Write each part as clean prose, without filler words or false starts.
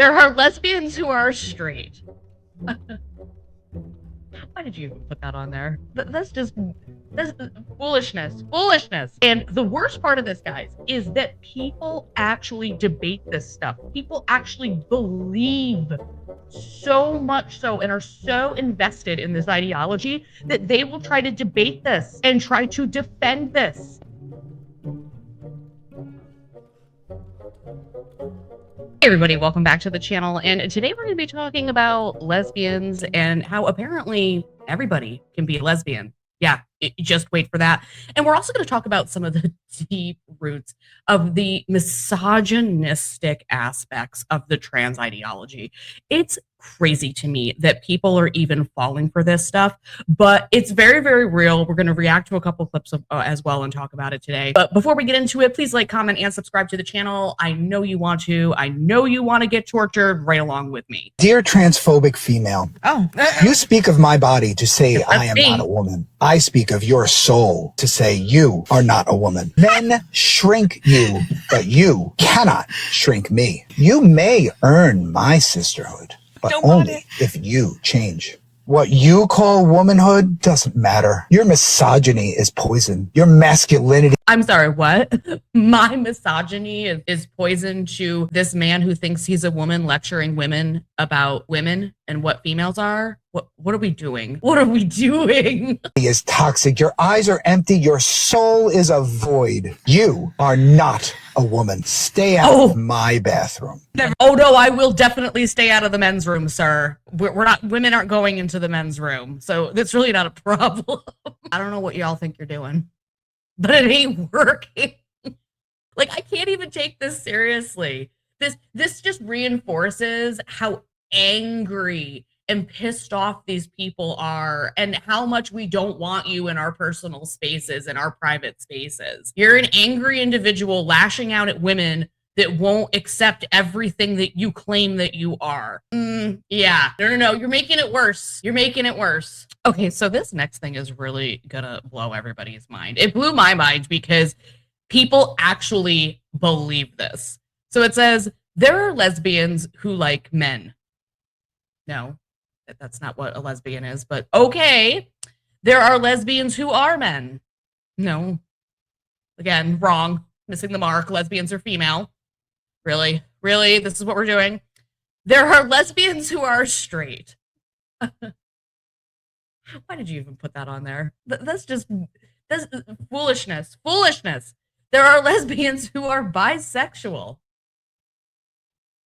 There are lesbians who are straight. Why did you even put that on there? That's foolishness. Foolishness. And the worst part of this, guys, is that people actually debate this stuff. People actually believe so much so and are so invested in this ideology that they will try to debate this and try to defend this. Hey everybody, welcome back to the channel, and today we're going to be talking about lesbians and how apparently everybody can be a lesbian. Yeah, just wait for that. And we're also going to talk about some of the deep roots of the misogynistic aspects of the trans ideology. It's crazy to me that people are even falling for this stuff, but it's very, very real. We're going to react to a couple clips of, as well and talk about it today. But before we get into it, please like, comment, and subscribe to the channel. I know you want to. I know you want to get tortured right along with me. Dear transphobic female, you speak of my body to say I am not a woman. I speak of your soul to say you are not a woman. Men shrink you, but you cannot shrink me. You may earn my sisterhood, but only if you change. What you call womanhood doesn't matter. Your misogyny is poison. Your masculinity. I'm sorry, what? My misogyny is poison to this man who thinks he's a woman lecturing women about women and what females are? What are we doing? What are we doing? Is toxic. Your eyes are empty. Your soul is a void. You are not a woman. Stay out of my bathroom. Oh no, I will definitely stay out of the men's room, sir. We're not, women aren't going into the men's room, so that's really not a problem. I don't know what y'all think you're doing, but it ain't working. Like, I can't even take this seriously. This just reinforces how angry and pissed off these people are and how much we don't want you in our personal spaces and our private spaces. You're an angry individual lashing out at women that won't accept everything that you claim that you are. Yeah. No. You're making it worse. You're making it worse. Okay, so this next thing is really gonna blow everybody's mind. It blew my mind because people actually believe this. So it says, there are lesbians who like men. No, that's not what a lesbian is, but okay. There are lesbians who are men. No. Again, wrong. Missing the mark. Lesbians are female. Really? Really? This is what we're doing? There are lesbians who are straight. Why did you even put that on there? That's foolishness. Foolishness. There are lesbians who are bisexual.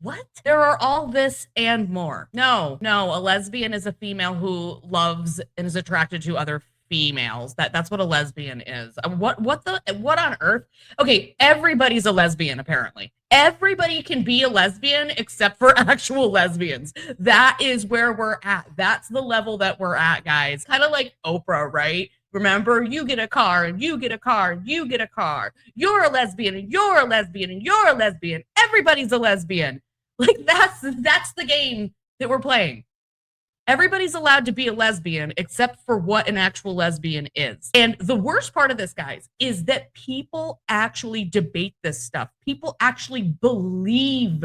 What? There are all this and more. No, a lesbian is a female who loves and is attracted to other females. That's what a lesbian is. What on earth? Okay, everybody's a lesbian, apparently. Everybody can be a lesbian except for actual lesbians. That is where we're at. That's the level that we're at, guys. Kind of like Oprah, right? Remember, you get a car and you get a car and you get a car. You're a lesbian and you're a lesbian and you're a lesbian. Everybody's a lesbian. Like, that's the game that we're playing. Everybody's allowed to be a lesbian except for what an actual lesbian is. And the worst part of this, guys, is that people actually debate this stuff. People actually believe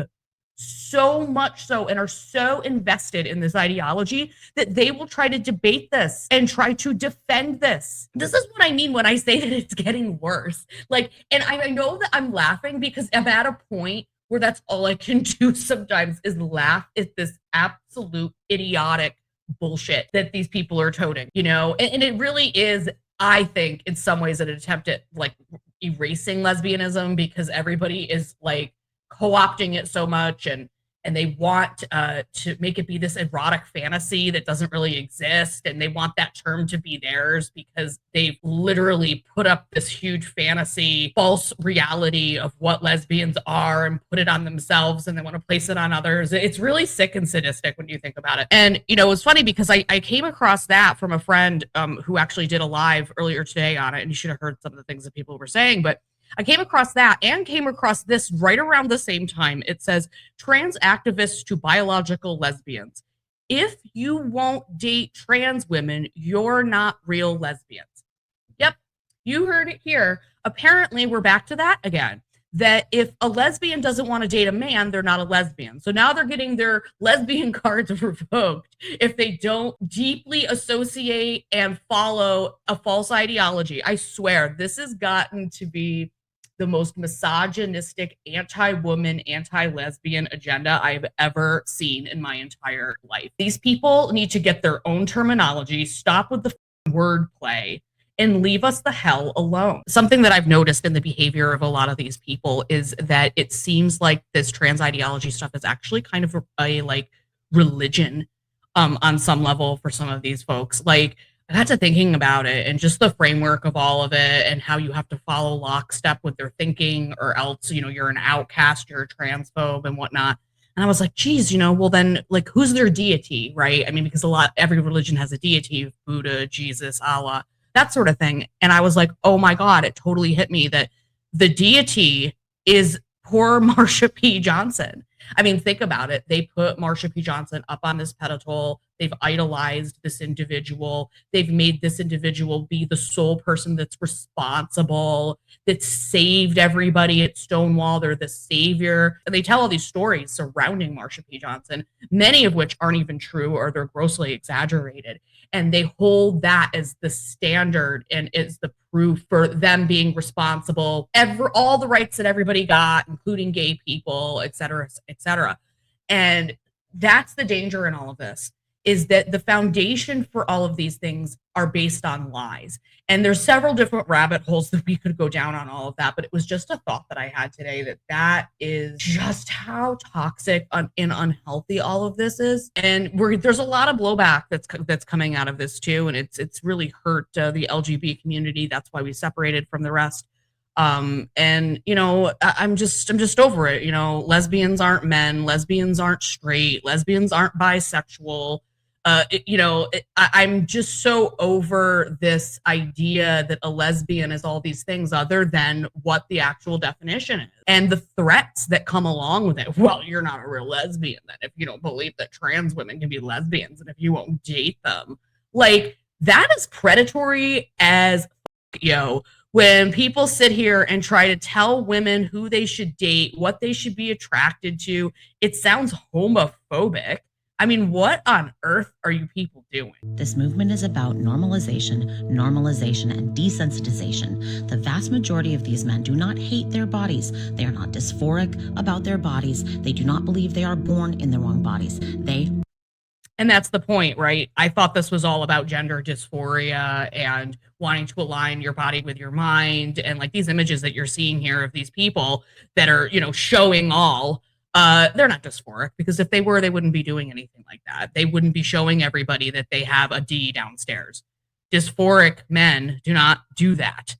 so much so and are so invested in this ideology that they will try to debate this and try to defend this. This is what I mean when I say that it's getting worse. Like, and I know that I'm laughing because I'm at a point where that's all I can do sometimes is laugh at this absolute idiotic bullshit that these people are toting, you know? And it really is, I think, in some ways an attempt at like erasing lesbianism because everybody is like co-opting it so much and they want to make it be this erotic fantasy that doesn't really exist. And they want that term to be theirs because they've literally put up this huge fantasy, false reality of what lesbians are and put it on themselves and they want to place it on others. It's really sick and sadistic when you think about it. And, you know, it was funny because I came across that from a friend who actually did a live earlier today on it. And you should have heard some of the things that people were saying, but I came across that and came across this right around the same time. It says, trans activists to biological lesbians. If you won't date trans women, you're not real lesbians. Yep, you heard it here. Apparently, we're back to that again. that if a lesbian doesn't want to date a man, they're not a lesbian. So now they're getting their lesbian cards revoked if they don't deeply associate and follow a false ideology. I swear, this has gotten to be the most misogynistic, anti-woman, anti-lesbian agenda I've ever seen in my entire life. These people need to get their own terminology, stop with the wordplay, and leave us the hell alone. Something that I've noticed in the behavior of a lot of these people is that it seems like this trans ideology stuff is actually kind of a like religion on some level for some of these folks. Like, I got to thinking about it and just the framework of all of it and how you have to follow lockstep with their thinking, or else, you know, you're an outcast, you're a transphobe and whatnot. And I was like, geez, you know, well then, like, who's their deity, right? I mean, because every religion has a deity, Buddha, Jesus, Allah, that sort of thing. And I was like, oh my God, it totally hit me that the deity is poor Marsha P. Johnson. I mean, think about it. They put Marsha P. Johnson up on this pedestal. They've idolized this individual. They've made this individual be the sole person that's responsible, that saved everybody at Stonewall. They're the savior. And they tell all these stories surrounding Marsha P. Johnson, many of which aren't even true, or they're grossly exaggerated. And they hold that as the standard and is the proof for them being responsible, all the rights that everybody got, including gay people, et cetera, et cetera. And that's the danger in all of this, is that the foundation for all of these things are based on lies. And there's several different rabbit holes that we could go down on all of that, but it was just a thought that I had today that is just how toxic and unhealthy all of this is. And there's a lot of blowback that's coming out of this too, and it's really hurt the LGBT community. That's why we separated from the rest. And you know, I'm just over it. You know, lesbians aren't men, lesbians aren't straight, lesbians aren't bisexual. I'm just so over this idea that a lesbian is all these things other than what the actual definition is, and the threats that come along with it. Well, you're not a real lesbian then if you don't believe that trans women can be lesbians, and if you won't date them. Like, that is predatory as yo. When people sit here and try to tell women who they should date, what they should be attracted to, it sounds homophobic. I mean, what on earth are you people doing? This movement is about normalization, and desensitization. The vast majority of these men do not hate their bodies. They are not dysphoric about their bodies. They do not believe they are born in the wrong bodies. And that's the point, right? I thought this was all about gender dysphoria and wanting to align your body with your mind. And like these images that you're seeing here of these people that are, you know, showing all, they're not dysphoric, because if they were, they wouldn't be doing anything like that. They wouldn't be showing everybody that they have a D downstairs. Dysphoric men do not do that.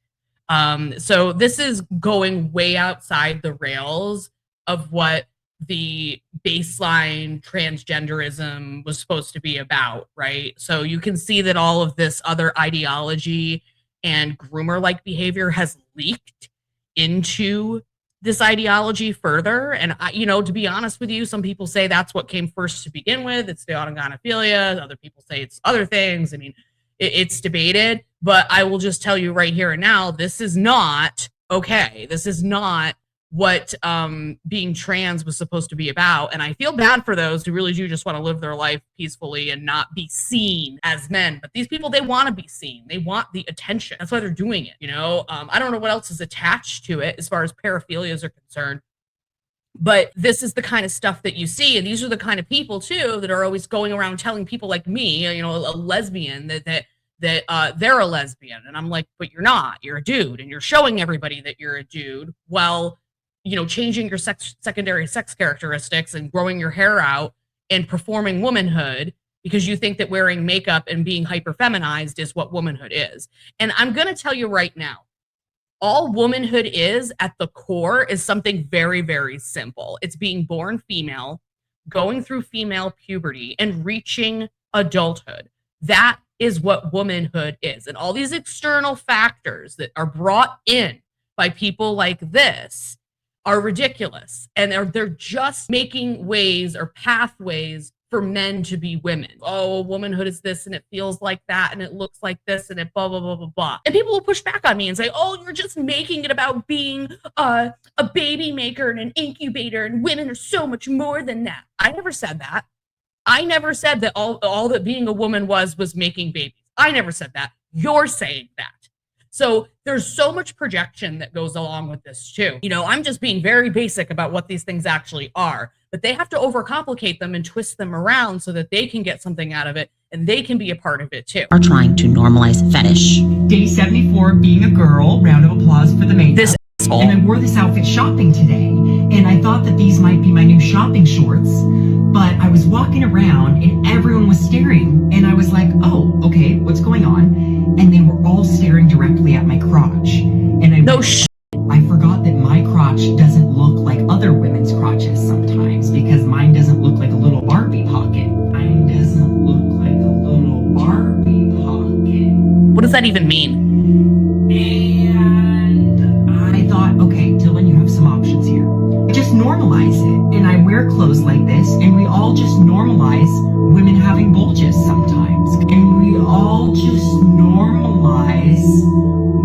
So this is going way outside the rails of what the baseline transgenderism was supposed to be about, right? So you can see that all of this other ideology and groomer-like behavior has leaked into this ideology further. And you know, to be honest with you, some people say that's what came first to begin with. It's the autogonophilia. Other people say it's other things. I mean, it's debated, but I will just tell you right here and now, this is not okay. This is not what being trans was supposed to be about. And I feel bad for those who really do just want to live their life peacefully and not be seen as men. But these people, they want to be seen. They want the attention. That's why they're doing it. You know, I don't know what else is attached to it as far as paraphilias are concerned. But this is the kind of stuff that you see. And these are the kind of people, too, that are always going around telling people like me, you know, a lesbian, that they're a lesbian. And I'm like, but you're not. You're a dude. And you're showing everybody that you're a dude. Well, you know, changing your secondary sex characteristics and growing your hair out and performing womanhood because you think that wearing makeup and being hyper feminized is what womanhood is. And I'm going to tell you right now, all womanhood is at the core is something very, very simple. It's being born female, going through female puberty, and reaching adulthood. That is what womanhood is. And all these external factors that are brought in by people like this are ridiculous. And they're just making ways or pathways for men to be women. Oh, womanhood is this and it feels like that and it looks like this and it blah, blah, blah, blah, blah. And people will push back on me and say, oh, you're just making it about being a baby maker and an incubator and women are so much more than that. I never said that. I never said that all that being a woman was making babies. I never said that. You're saying that. So there's so much projection that goes along with this too. You know, I'm just being very basic about what these things actually are, but they have to overcomplicate them and twist them around so that they can get something out of it and they can be a part of it too. Are trying to normalize fetish. Day 74, being a girl, round of applause for the makeup. This asshole. And I wore this outfit shopping today, and I thought that these might be my new shopping shorts, but I was walking around and everyone was staring, and I was like, oh, okay, what's going on? And they were all staring directly at my crotch. And I forgot that my crotch doesn't look like other women's crotches sometimes, because mine doesn't look like a little Barbie pocket. Mine doesn't look like a little Barbie pocket. What does that even mean? And I thought, okay, Dylan, you have some options here. Just normalize it. And I wear clothes like this, and we all just normalize women having bulges sometimes. And we all just normalize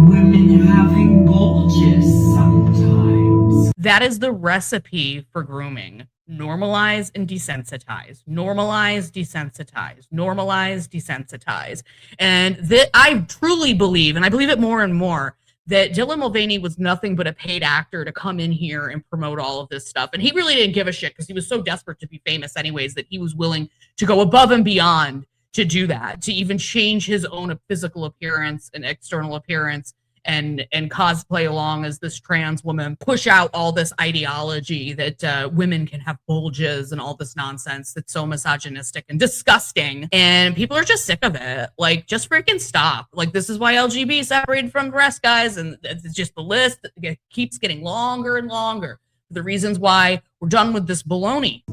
women having bulges sometimes. That is the recipe for grooming. Normalize and desensitize. Normalize, desensitize. Normalize, desensitize. And that I truly believe, and I believe it more and more, that Dylan Mulvaney was nothing but a paid actor to come in here and promote all of this stuff. And he really didn't give a shit because he was so desperate to be famous anyways that he was willing to go above and beyond to do that, to even change his own physical appearance and external appearance and cosplay along as this trans woman, push out all this ideology that women can have bulges and all this nonsense that's so misogynistic and disgusting. And people are just sick of it. Like, just freaking stop. Like, this is why LGB separated from the rest, guys. And it's just the list that keeps getting longer and longer. The reasons why we're done with this baloney.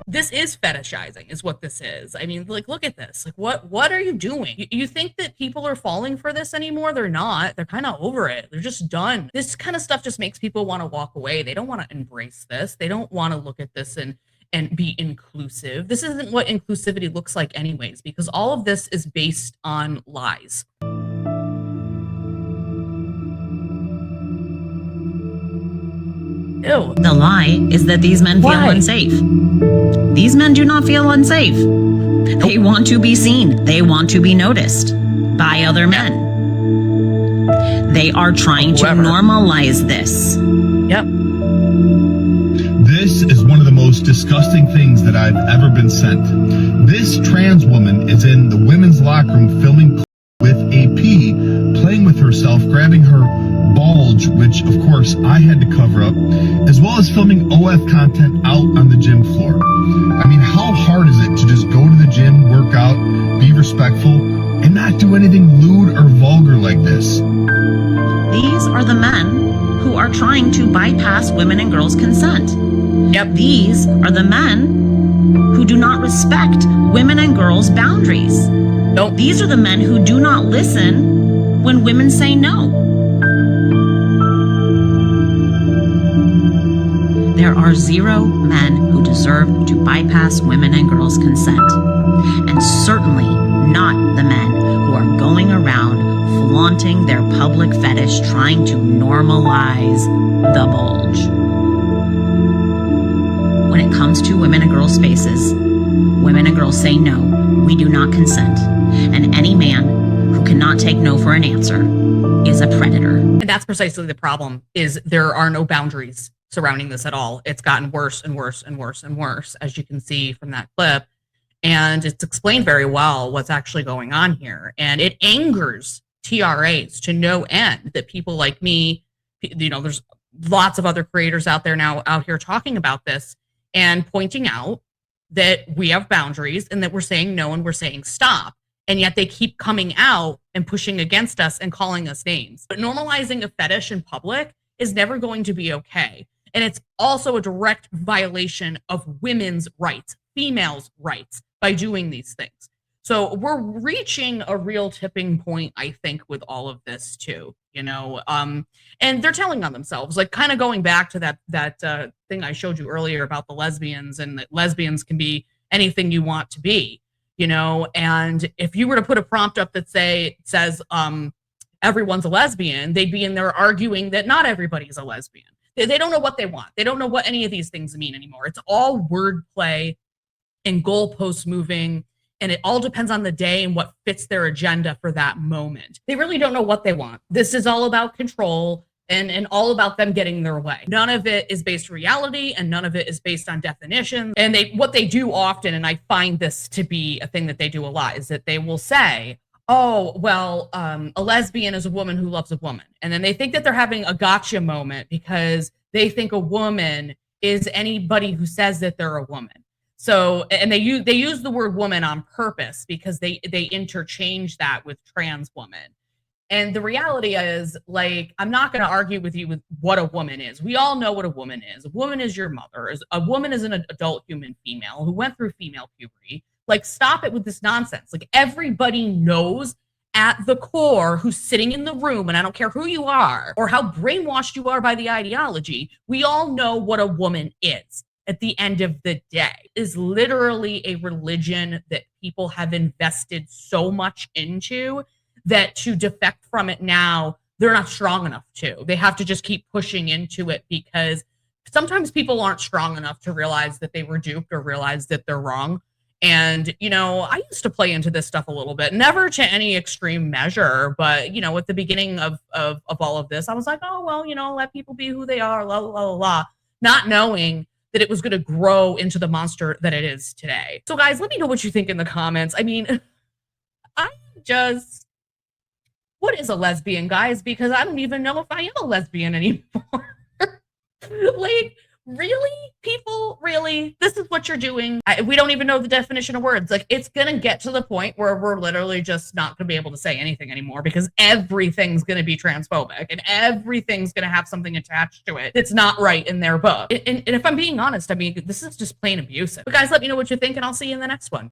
This is fetishizing is what this is. I mean, like, look at this. Like, what are you doing? You think that people are falling for this anymore? They're not. They're kind of over it. They're just done. This kind of stuff just makes people want to walk away. They don't want to embrace this. They don't want to look at this and be inclusive. This isn't what inclusivity looks like anyways, because all of this is based on lies. Ew. The lie is that these men feel unsafe. These men do not feel unsafe. They want to be seen. They want to be noticed by other men. They are trying to normalize this. Yep. This is one of the most disgusting things that I've ever been sent. This trans woman is in the women's locker room filming with AP, playing with herself, grabbing her bulge, which of course I had to cover up, as well as filming OF content out on the gym floor. I mean, how hard is it to just go to the gym, work out, be respectful, and not do anything lewd or vulgar like this? These are the men who are trying to bypass women and girls' consent. Yep. These are the men who do not respect women and girls' boundaries. Nope. These are the men who do not listen when women say no. There are 0 men who deserve to bypass women and girls' consent, and certainly not the men who are going around flaunting their public fetish, trying to normalize the bulge. When it comes to women and girls' spaces, women and girls say no, we do not consent, and any man who cannot take no for an answer is a predator. And that's precisely the problem, is there are no boundaries surrounding this at all. It's gotten worse and worse and worse and worse, as you can see from that clip. And it's explained very well what's actually going on here. And it angers TRAs to no end that people like me, you know, there's lots of other creators out there now out here talking about this and pointing out that we have boundaries and that we're saying no and we're saying stop. And yet they keep coming out and pushing against us and calling us names. But normalizing a fetish in public is never going to be okay. And it's also a direct violation of women's rights, females' rights, by doing these things. So we're reaching a real tipping point, I think, with all of this too, you know, and they're telling on themselves, like kind of going back to that thing I showed you earlier about the lesbians, and that lesbians can be anything you want to be, you know. And if you were to put a prompt up that says everyone's a lesbian, they'd be in there arguing that not everybody's a lesbian. They don't know what they want. They don't know what any of these things mean anymore. It's all wordplay and goalpost moving. And it all depends on the day and what fits their agenda for that moment. They really don't know what they want. This is all about control and all about them getting their way. None of it is based on reality, and none of it is based on definitions. And what they do often, and I find this to be a thing that they do a lot, is that they will say, oh, well, a lesbian is a woman who loves a woman. And then they think that they're having a gotcha moment because they think a woman is anybody who says that they're a woman. So, and they use the word woman on purpose because they interchange that with trans woman. And the reality is, like, I'm not going to argue with you with what a woman is. We all know what a woman is. A woman is your mother. A woman is an adult human female who went through female puberty. Like, stop it with this nonsense. Like, everybody knows at the core who's sitting in the room, and I don't care who you are or how brainwashed you are by the ideology, we all know what a woman is. At the end of the day, is literally a religion that people have invested so much into that to defect from it now, they're not strong enough to. They have to just keep pushing into it, because sometimes people aren't strong enough to realize that they were duped or realize that they're wrong. And, you know, I used to play into this stuff a little bit, never to any extreme measure, but, you know, at the beginning of all of this, I was like, oh, well, you know, let people be who they are, la, la, la, la, not knowing that it was going to grow into the monster that it is today. So guys, let me know what you think in the comments. I mean, what is a lesbian, guys? Because I don't even know if I am a lesbian anymore. Like, really? People, really? This is what you're doing? We don't even know the definition of words. Like, it's going to get to the point where we're literally just not going to be able to say anything anymore, because everything's going to be transphobic and everything's going to have something attached to it that's not right in their book. And if I'm being honest, I mean, this is just plain abusive. But guys, let me know what you think, and I'll see you in the next one.